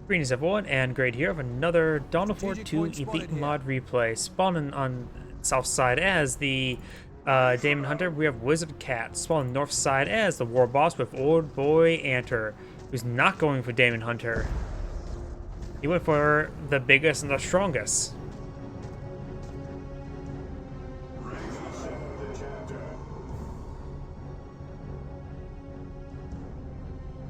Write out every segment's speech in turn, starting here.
Greetings everyone, and Great here of another Dawn of War 2 Elite Mod replay. Spawning on south side as the Daemon Hunter, we have Wizard Cat. Spawning north side as the Warboss with Old Boy Anter, who's not going for Daemon Hunter. He went for the biggest and the strongest.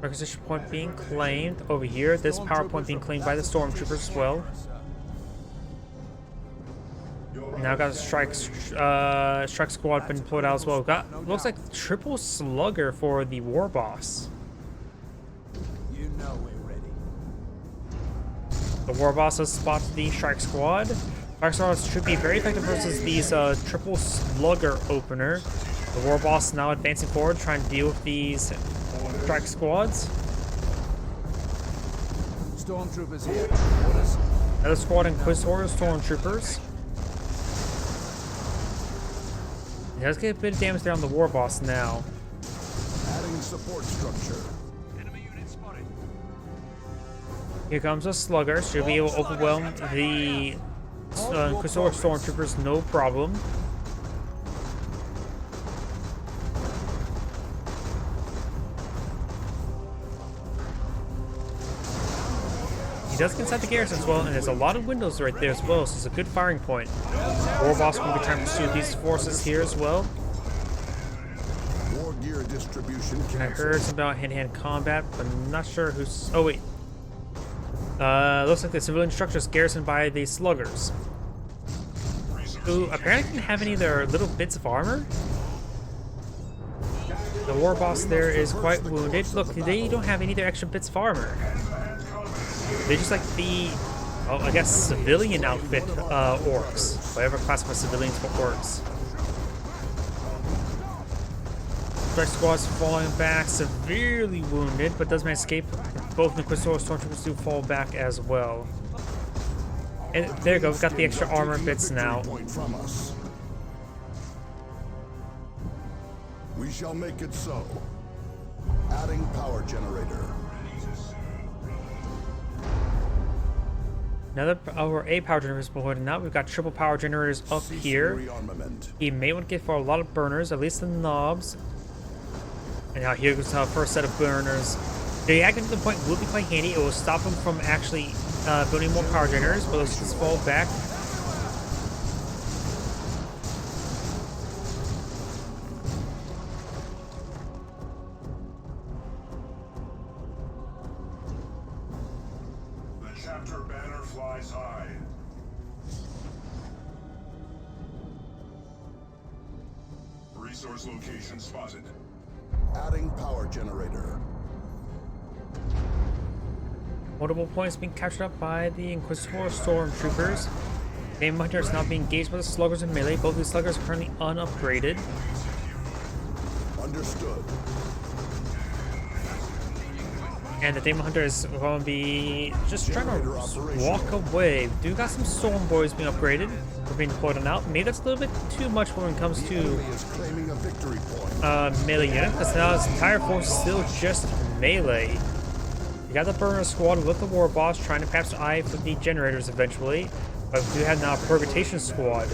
Requisition point being claimed over here. This power point being claimed by the stormtroopers as well. Now got a strike squad been deployed out as well. Got looks like triple slugger for the Warboss. You know we're ready. The Warboss has spotted the strike squad. Strike squad should be very effective versus these triple slugger opener. The Warboss now advancing forward, trying to deal with these strike squads. Stormtroopers here. Orders. Another squad Inquisitor stormtroopers. He does get a bit of damage there on the Warboss now. Adding support structure. Enemy unit spotted. Here comes a slugger. Should be able to overwhelm the Inquisitor stormtroopers, no problem. He does get inside the garrison as well, and there's a lot of windows right there as well, so it's a good firing point. Warboss will be trying to pursue these forces here as well. War gear distribution. I heard something about hand-to-hand combat, but I'm not sure who's... Oh, wait. Looks like the civilian structure is garrisoned by the sluggers, who apparently didn't have any of their little bits of armor. The Warboss there is quite wounded. Look, they don't have any of their extra bits of armor. They just like the, oh, I guess civilian outfit orcs. Whatever classify civilians for orcs. Strike squad's falling back, severely wounded, but does manage to escape. Both the Inquisitor stormtroopers do fall back as well. And there you go, we've got the extra armor bits now. We shall make it so. Adding power generator. Another a power generator is deployed, and now we've got triple power generators up here. He may want to get for a lot of burners, at least the knobs. And now here goes our first set of burners. The active point will be quite handy. It will stop him from actually building more power generators, but let's just fall back. Chapter banner flies high. Resource location spotted. Adding power generator. Multiple points being captured up by the Inquisitor stormtroopers. Daemon Hunter is now being engaged by the sluggers in melee. Both these sluggers are currently unupgraded. Understood. And the Daemon Hunter is going to be just trying to walk away. We do got some Storm Boys being upgraded. We're being deployed on out. Maybe that's a little bit too much when it comes to melee unit, because now his entire force is still just melee. You got the burner squad with the Warboss trying to perhaps eye for the generators eventually. But we do have now a Purgation squad,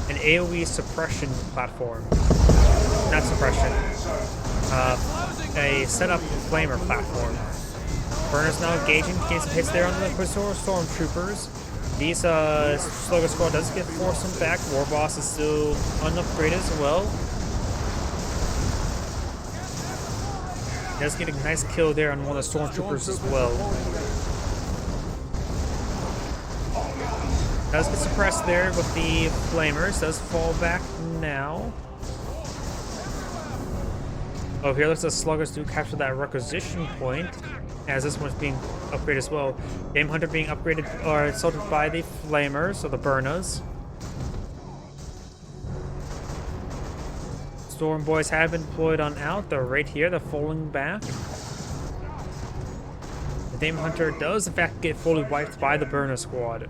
an AoE suppression platform. Not suppression. A setup flamer platform. Burner's now engaging, getting some hits there on the Inquisitor stormtroopers. These slugger squad does get forced back. Warboss is still unupgraded as well. He does get a nice kill there on one of the stormtroopers as well. Does get suppressed there with the flamers. Does fall back now. Oh, here looks like the sluggers do capture that requisition point, as this one's being upgraded as well. Daemon Hunter being upgraded or assaulted by the flamers, or the burners. Storm Boys have been deployed on out. They're right here. They're falling back. The Daemon Hunter does in fact get fully wiped by the burner squad.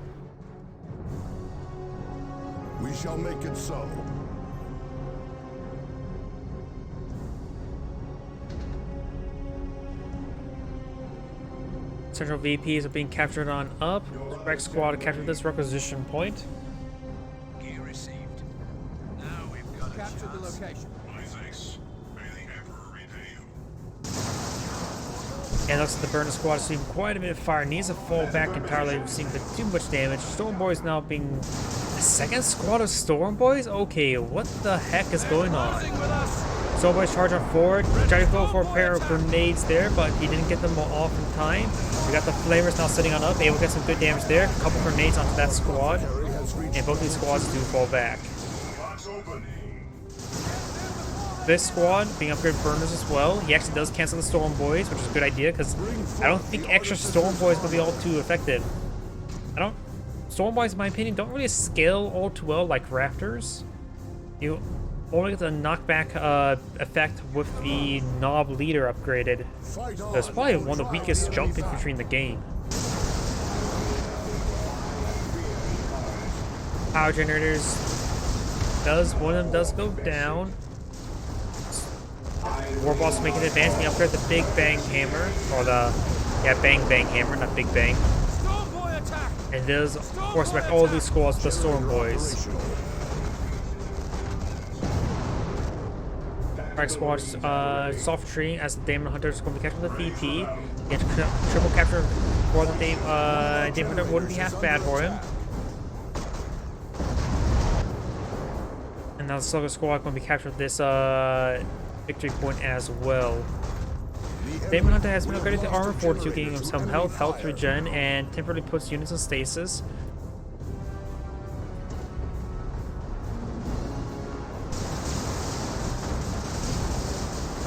We shall make it so. Central VPs are being captured on up. Strike squad captured this requisition point. Gear received. Now we've got Capture the location. My thanks. May the Emperor repay you. And it looks like the burner squad is receiving quite a bit of fire. Needs to fall back entirely, receiving too much damage. Storm Boys now being the second squad of Storm Boys? Okay, what the heck is going on? Storm Boys charge on forward. Tried to go for a pair of grenades there, but he didn't get them off in time. We got the flamers now sitting on up, able to get some good damage there. A couple grenades onto that squad. And both these squads do fall back. Lots opening. This squad being upgraded burners as well. He actually does cancel the Storm Boys, which is a good idea because I don't think extra Storm Boys will be all too effective. Storm Boys, in my opinion, don't really scale all too well like Raptors. You only get the knockback effect with the Knob Leader upgraded. That's probably one of the weakest jump infantry in the game. Power generators one of them does go down. Warboss making an advance, we upgrade the Big Bang Hammer, or the Bang Bang Hammer, not Big Bang. And does force back all these squads to the Storm Boys. Strike squad soft tree as the Daemon Hunter is going to be capturing the VP. And triple capture for the Daemon Hunter wouldn't be half bad for him. And now the Slugger squad going to be capturing this victory point as well. Daemon Hunter has been upgraded to armor fortitude, giving him some health regen, and temporarily puts units in stasis.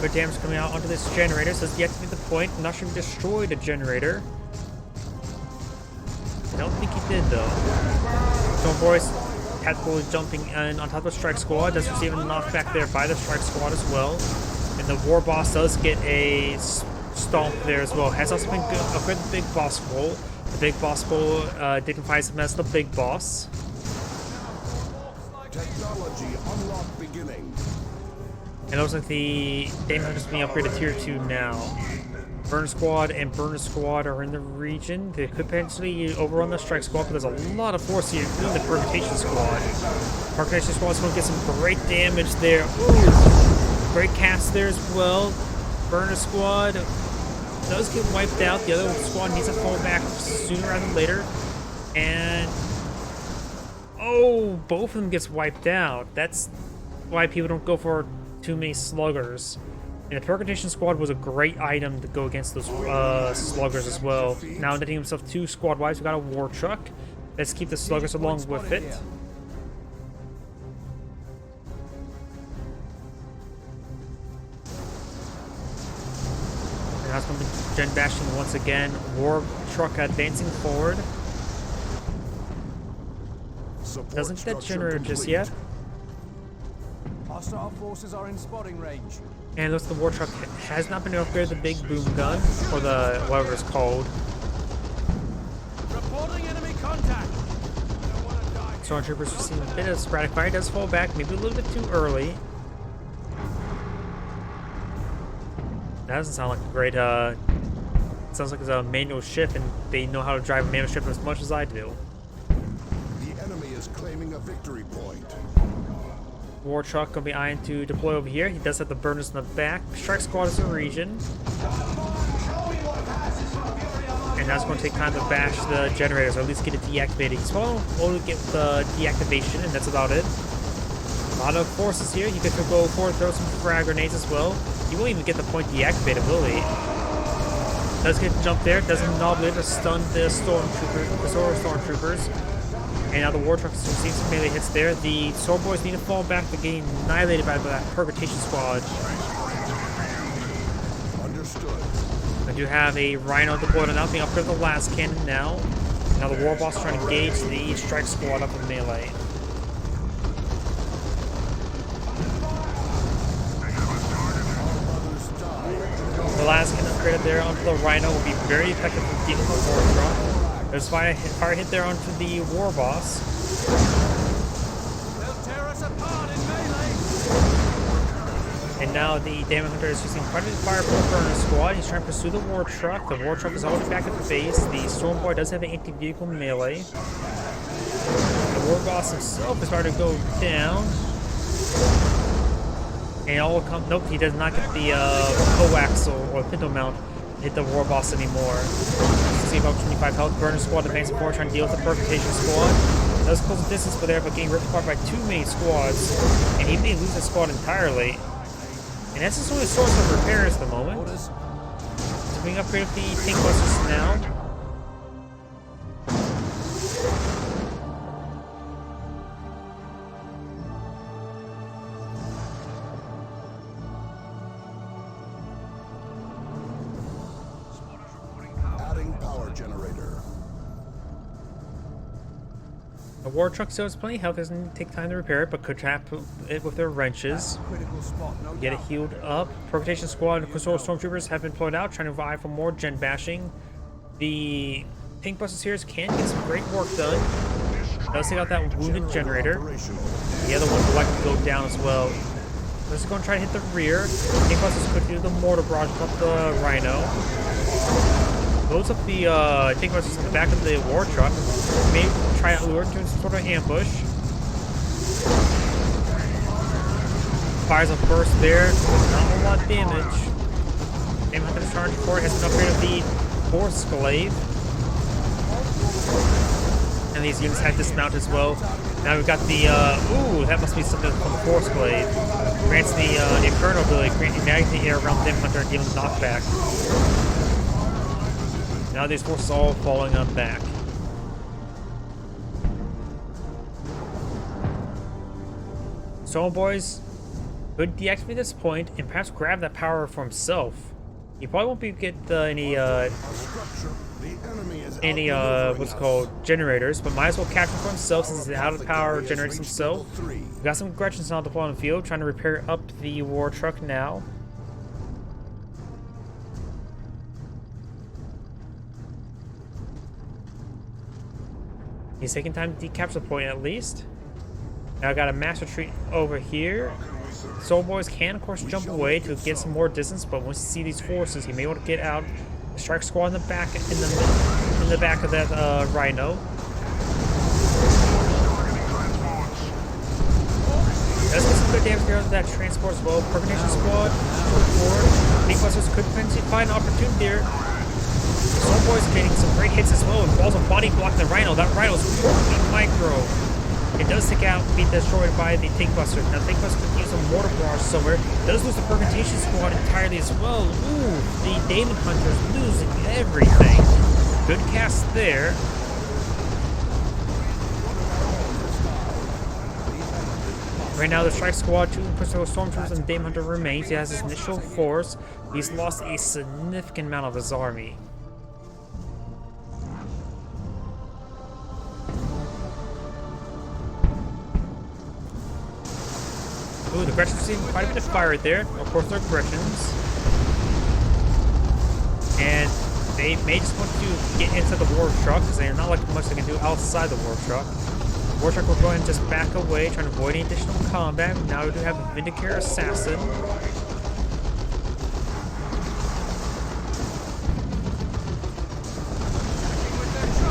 Good damage coming out onto this generator. Says deactivate the point. I'm not sure if he destroyed a generator. I don't think he did though. Storm Boys tactically jumping in on top of the Strike Squad. Does receive a knockback there by the Strike Squad as well. And the Warboss does get a stomp there as well. Has also been upgraded the Big Boss Roll. The Big Boss Roll dignifies him as the Big Boss. Technology unlock beginning. It looks like the Daemon Hunter is being upgraded tier 2 now. Burn Squad and Burner Squad are in the region. They could potentially overrun the Strike Squad, but there's a lot of force here, including the Permutation Squad. Permutation Squad is going to get some great damage there. Ooh, great cast there as well. Burner Squad does get wiped out. The other squad needs to fall back sooner rather than later. And oh, both of them gets wiped out. That's why people don't go for too many sluggers. And the Permutation Squad was a great item to go against those sluggers as well. Now netting himself 2 squad wipes, we got a war truck. Let's keep the sluggers along with it. And that's going to be gen bashing once again. War truck advancing forward. Doesn't get that generator just yet. Hostile forces are in spotting range. And it looks like the war truck has not been upgraded the big boom gun, or the whatever it's called. Reporting enemy contact. Stormtroopers receiving a bit of sporadic fire. Does fall back, maybe a little bit too early. That doesn't sound like a great, it sounds like it's a manual ship, and they know how to drive a manual ship as much as I do. The enemy is claiming a victory point. War truck gonna be eyeing to deploy over here. He does have the burners in the back. Strike squad is in the region. And that's going to take time to bash the generators, or at least get it deactivated. He's only get the deactivation, and that's about it. A lot of forces here. You could go forward, throw some frag grenades as well. He won't even get the point deactivated, will he? Does get jumped there. Doesn't knob it to stun the stormtroopers. And now the war truck receives some melee hits there. The Sword Boys need to fall back to getting annihilated by that Permutation Squad. Understood. I do have a Rhino deployed on being upgraded the last cannon now. Now the Warboss trying to gauge the Strike Squad up in melee. The last cannon upgraded there onto the Rhino will be very effective in dealing with the war truck. There's fire hit there onto the Warboss. They'll tear us apart in melee. And now the Daemon Hunter is using quite a bit of fire from the burner squad. He's trying to pursue the war truck. The war truck is always back at the base. The storm boy does have an anti-vehicle melee. The Warboss himself is about to go down. And all will come. Nope, he does not get the coaxial or pinto mount to hit the Warboss anymore. See about 25 health. Burner squad advancing forward, trying to deal with the Perforation squad. Does close the distance, but they're getting ripped apart by too many squads, and he may lose the squad entirely. And that's his only source of repairs at the moment. So we can upgrade the tank busters now. Adding power generator. The war truck still has plenty of health, doesn't take time to repair it, but could trap it with their wrenches. Critical spot, no Get it doubt. healed up. Perforation squad and Crystal Stormtroopers have been deployed out, trying to vie for more gen bashing. The tank busters here can get some great work done. Does take out that wounded generator. Operational. The other one would like to go down as well. They're just going to try to hit the rear. Tank busters could do the mortar barrage up the Rhino. Blows up the tank busters in the back of the war truck. Maybe try to lure into some sort of ambush. Fires a burst there. Not a whole lot of damage. Daemon Hunter's charge for it has been upgraded the Force Glaive. And these units have dismounted as well. Now we've got the, ooh, that must be something from the Force Glaive. Grants the Inferno ability, igniting the air around Daemon Hunter and dealing knockback. Now these forces are all falling on back. So, boys, could deactivate this point and perhaps grab that power for himself. He probably won't be get any Structure. The enemy is what's it called, generators, but might as well capture for himself since he's out of power generates himself. We've got some Gretchens now deployed on the field, trying to repair up the war truck now. He's taking time to decapture the point at least. Now I got a mass retreat over here. Soul Boys can, of course, jump away to get some more distance, but once you see these forces, he may want to get out. The strike squad in the back, in the back of that Rhino. Does get some good damage there on that transport as well. Perforation squad forward. Tank busters could potentially find an opportunity there. Soul Boys getting some great hits as well. And balls of body blocking the Rhino. That Rhino is totally micro. It does take out, be destroyed by the tank buster. Now the tank buster could use a mortar barrage somewhere. Does lose the Perforation squad entirely as well. Ooh, the Daemon Hunter is losing everything. Good cast there. Right now, the strike squad, 2 Crystal Stormtroopers and Daemon Hunter remains. He has his initial force. He's lost a significant amount of his army. Ooh, the Gretchens are seeing quite a bit of fire right there. Of course, they're Gretchens. And they may just want to get into the war truck because there's not like much they can do outside the war truck. The war truck will go ahead and just back away, trying to avoid any additional combat. Now we do have a Vindicator Assassin.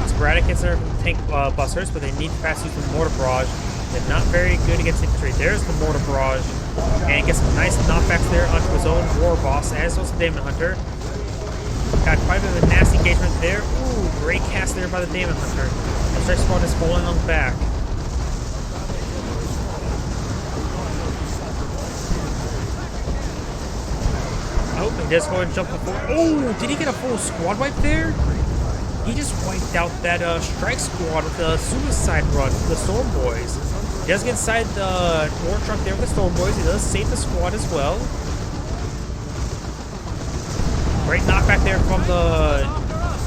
Sporadic hits are tank busters, but they need to pass use the mortar barrage. They're not very good against infantry. There's the mortar barrage, and gets some nice knockbacks there onto his own Warboss, as well as the Daemon Hunter. Got quite a bit of a nasty engagement there. Ooh, great cast there by the Daemon Hunter. The strike squad is falling on the back. Oh, he does go ahead and jump before. Oh, did he get a full squad wipe there? He just wiped out that strike squad with the suicide run for the Storm Boys. He does get inside the war truck there with the Storm Boys. He does save the squad as well. Great knockback there from the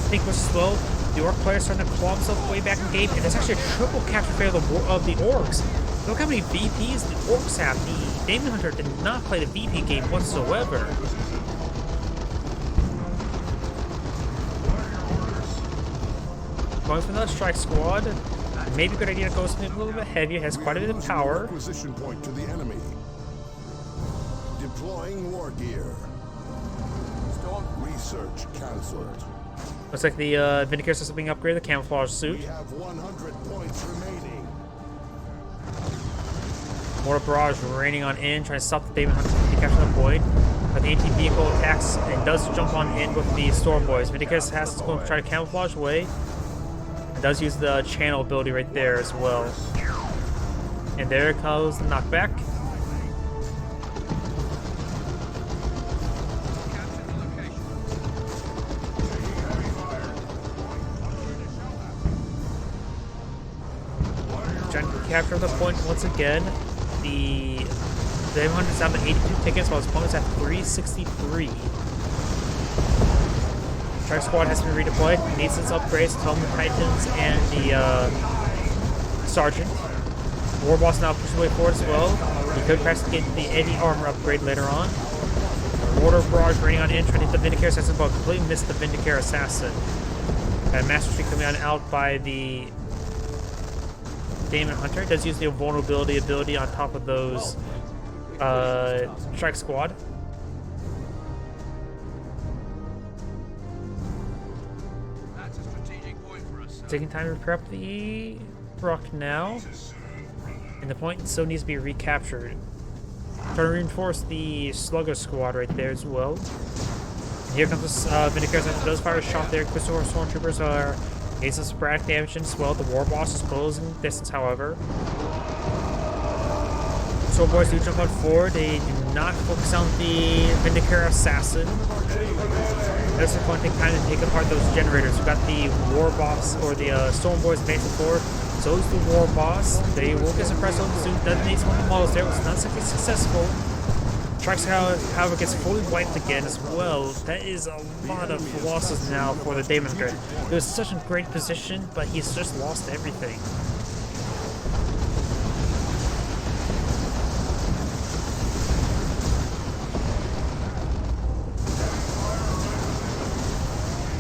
tank as well. The Orc player starting to claw himself way back in game, and that's actually a triple capture fail of the Orcs. Look how many VPs the Orcs have. The Daemon Hunter did not play the VP game whatsoever. Going for another strike squad. Maybe a good idea to go something a little bit heavier. Has quite a bit of power. Acquisition point to the enemy. Deploying war gear. Storm. Research cancelled. Looks like the Vindicator system being upgraded, the camouflage suit. We have 100 points remaining. Mortar barrage raining on in, trying to stop the Daemon Hunter from capturing the point. But the anti-vehicle attacks and does jump on in with the Storm Boys. Vindicator has to go and try to camouflage away. It does use the channel ability right there as well. And there goes the knockback. Capture the location. Trying to capture the point once again. The Daemon Hunter's down to 82 tickets while his opponent's at 363. Strike Squad has been redeployed. Needs its upgrades, Tome the Titans and the Sergeant. Warboss now pushes way forward as well. He could perhaps get the Eddie armor upgrade later on. Mortar barrage raining on in, trying to hit the Vindicator Assassin, but completely missed the Vindicator Assassin. And Master Streak coming on out by the Daemon Hunter. Does use the vulnerability ability on top of those Strike Squad. That's a strategic point for us, sir. Taking time to prep the truck now. And the point still needs to be recaptured. Trying to reinforce the Slugger Squad right there as well. And here comes this Vindicator Assassin. Does fire a shot there. Crystal Stormtroopers are getting some sporadic damage as well. The Warboss is closing distance, however. So boys do jump on forward. They do not focus on the Vindicator Assassin. That's going to take time to take apart those generators. We've got the Warboss or the Storm Boys advancing forward. So is the Warboss. They will get suppressed on the suit. Detonates one of the models there. It was not successful. Strikes, however, gets fully wiped again as well. That is a lot of losses now for the Daemon Hunter. It was such a great position, but he's just lost everything.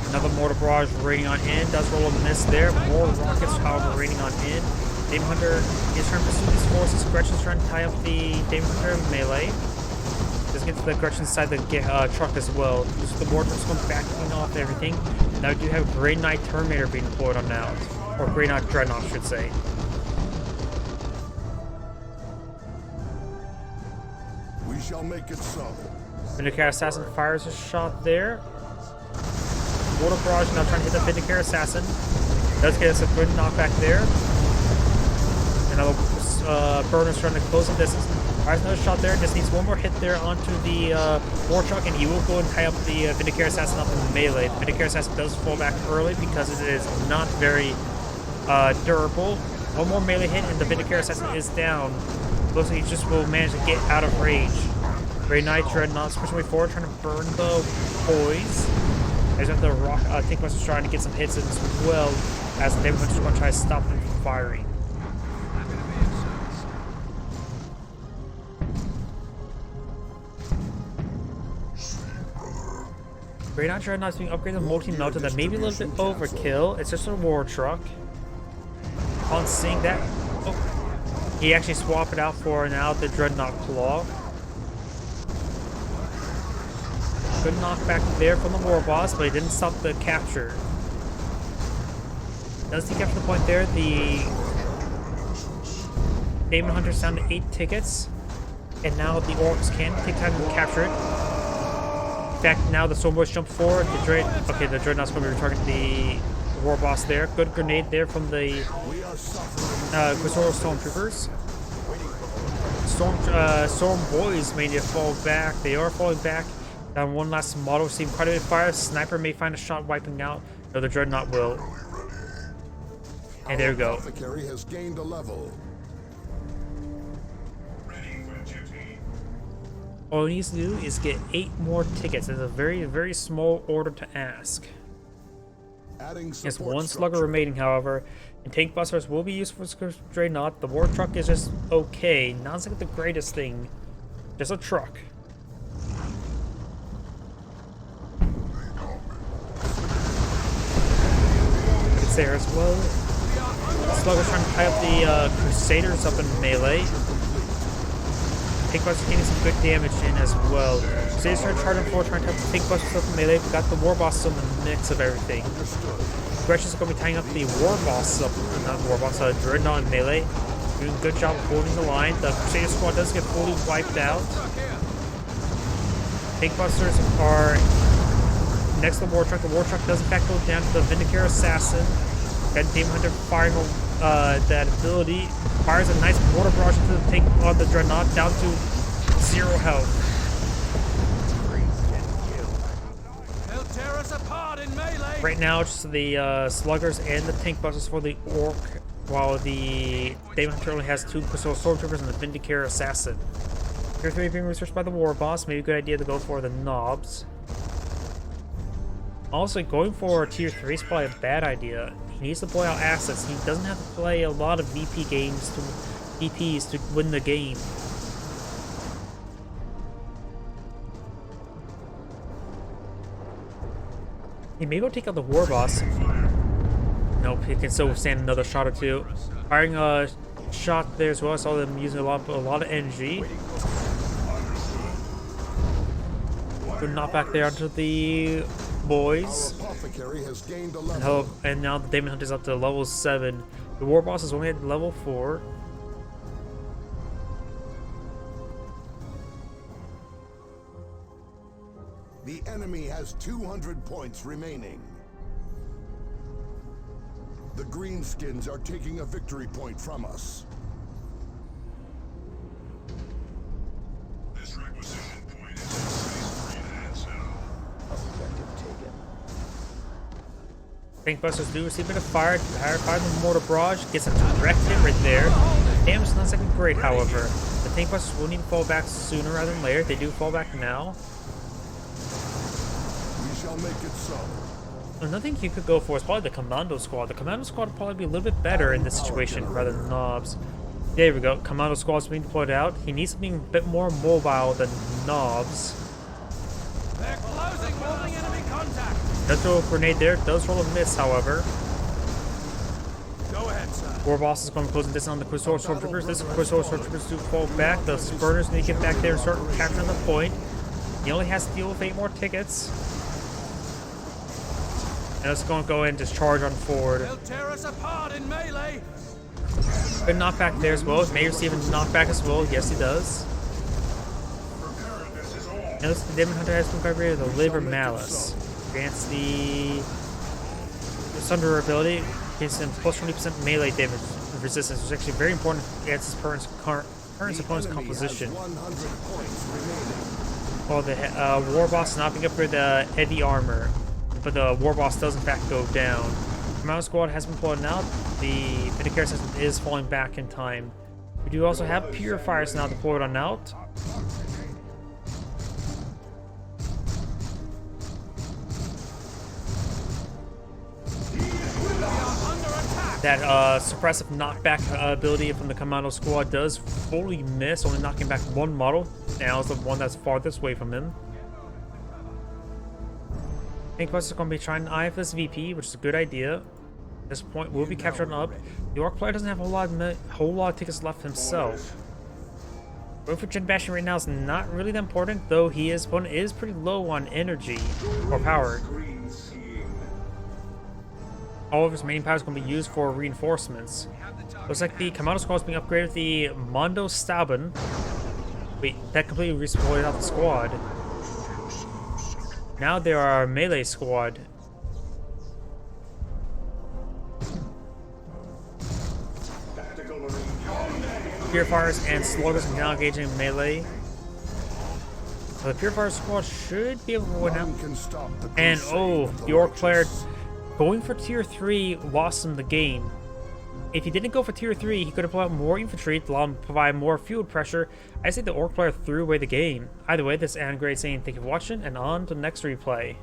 Another mortar barrage raining on in. Does roll a miss there. More rockets, however, raining on in. Daemon Hunter is trying to pursue these forces. Gretchen's trying to tie up the Daemon Hunter melee. Does get to the Gretchen side of the truck as well. Just the mortars come backing off everything. Now we do have Grey Knight Terminator being deployed on now. Or Grey Knight Dreadnought, I should say. We shall make it so. Vindicator Assassin fires a shot there. Mortar barrage now trying to hit the Vindicator Assassin. Does get us a good knockback there. Another burner's trying to close the distance. Fires another shot there. Just needs one more hit there onto the war truck, and he will go and tie up the Vindicator Assassin up in the melee. The Vindicator Assassin does fall back early because it is not very durable. One more melee hit, and the Vindicator Assassin is down. Looks like he just will manage to get out of range. Grey Knight Dreadnought's pushing way forward, trying to burn the boys. There's the rock. Think was trying to get some hits in as well, as the Daemon Hunter's going to try to stop them from firing. Happy to be of service. Grey Knight Dreadnought's being upgraded to multi-melter. That may be a little bit overkill. It's just a war truck. On seeing that, oh, he actually swapped it out for now the Dreadnought Claw. Good knockback there from the Warboss, but he didn't stop the capture. Does he capture the point there? The Daemon Hunter's down to 8 tickets, and now the Orcs can take time to capture it. In fact, now the Stormboys jump forward. The Dreadnought's going to be targeting the Warboss there. Good grenade there from the Quizoro Stormtroopers. Storm Boys may need to fall back. They are falling back. Down one last model, receiving quite a bit of fire. Sniper may find a shot wiping out. No, the Dreadnought will. And there we go. Apothecary has gained a level. Ready for duty. All he needs to do is get 8 more tickets. It's a very, very small order to ask. Adding There's support one slugger structure. remaining, however. And tank busters will be used for Dreadnought. The war truck is just okay. Not like the greatest thing. Just a truck. It's there as well. Slugger's trying to tie up the Crusaders up in melee. Tank Busters getting some good damage in as well. Crusaders are charging forward, trying to help the Tank Busters up in melee. We got the Warboss still in the mix of everything. Gretchen's going to be tying up the Warboss up, not Warboss, Dreadnought in melee. Doing a good job of holding the line. The Crusader squad does get fully wiped out. Tank Busters are next to the War Truck. The War Truck does in fact go down to the Vindicator Assassin. Got Daemon Hunter firing that ability. Fires a nice mortar barrage into the tank on the Dreadnought down to 0 health. They'll tear us apart in melee. Right now, it's just the Sluggers and the Tank Busters for the Orc, while the Daemon Hunter only has 2 Crystal Stormtroopers and the Vindicator Assassin. Tier 3 being researched by the Warboss. Maybe a good idea to go for the Knobs. Also, going for Tier 3 is probably a bad idea. He needs to play out assets. He doesn't have to play a lot of VPs to win the game. He may go take out the Warboss. Nope, he can still withstand another shot or two. Firing a shot there as well. I saw them using a lot of energy. Good knockback there onto the boys. And now the Daemon Hunter is up to level 7. The Warboss is only at level 4. The enemy has 200 points remaining. The Greenskins are taking a victory point from us. This requisition point is in Space Marine hands now. Objective taken. Tank Busters do receive a bit of fire. Fire the mortar barrage. Gets a direct hit right there. Damage is not second great, however. The Tank Busters will need to fall back sooner rather than later. They do fall back now. We shall make it so. Another thing you could go for is probably the Commando Squad. The Commando Squad would probably be a little bit better in this situation rather than Knobs. There we go. Commando Squad's being deployed out. He needs something a bit more mobile than Knobs. They're closing, holding enemy contact. Does throw a grenade there. Does roll a miss, however. Go ahead, sir. Warboss is going to close this on the Crystal Stormtroopers. This Crystal Stormtroopers do fall back. The Spurners need to get back there and start capturing the point. He only has to deal with 8 more tickets. And it's going to go ahead and just charge on forward. They'll tear us apart in melee. Good knockback there as well. He may receive a knockback as well. Yes, he does. Now this, the Daemon Hunter has been upgraded the Liver Malice. Grants the Sunder ability. Gives him plus 20% melee damage resistance, which is actually very important against his current opponent's composition. While the Warboss is not being upgraded the heavy armor, but the Warboss does in fact go down. Commando Squad has been pulling out. The Vindicator system is falling back in time. We do also have Purifiers now deployed on out. That suppressive knockback ability from the Commando Squad does fully miss, only knocking back 1 model. Now is the one that's farthest away from him. Tank Busters is going to be trying to IFS VP, which is a good idea. At this point, will be captured up. The Orc player doesn't have a whole lot of tickets left himself. Going for Gen Bashing right now is not really that important, though his opponent is pretty low on energy or power. All of his remaining power is going to be used for reinforcements. Looks like the Commando Squad is being upgraded with the Mondo Staben. Wait, that completely resupported out the squad. Now there are melee squad. Purifiers and Sluggers are now engaging in melee. So the Purifier squad should be able to win out. And oh, the Orc player going for tier 3 lost him the game. If he didn't go for tier 3, he could have put out more infantry to allow him to provide more field pressure. I say the Orc player threw away the game. Either way, this is Aaron Gray saying thank you for watching, and on to the next replay.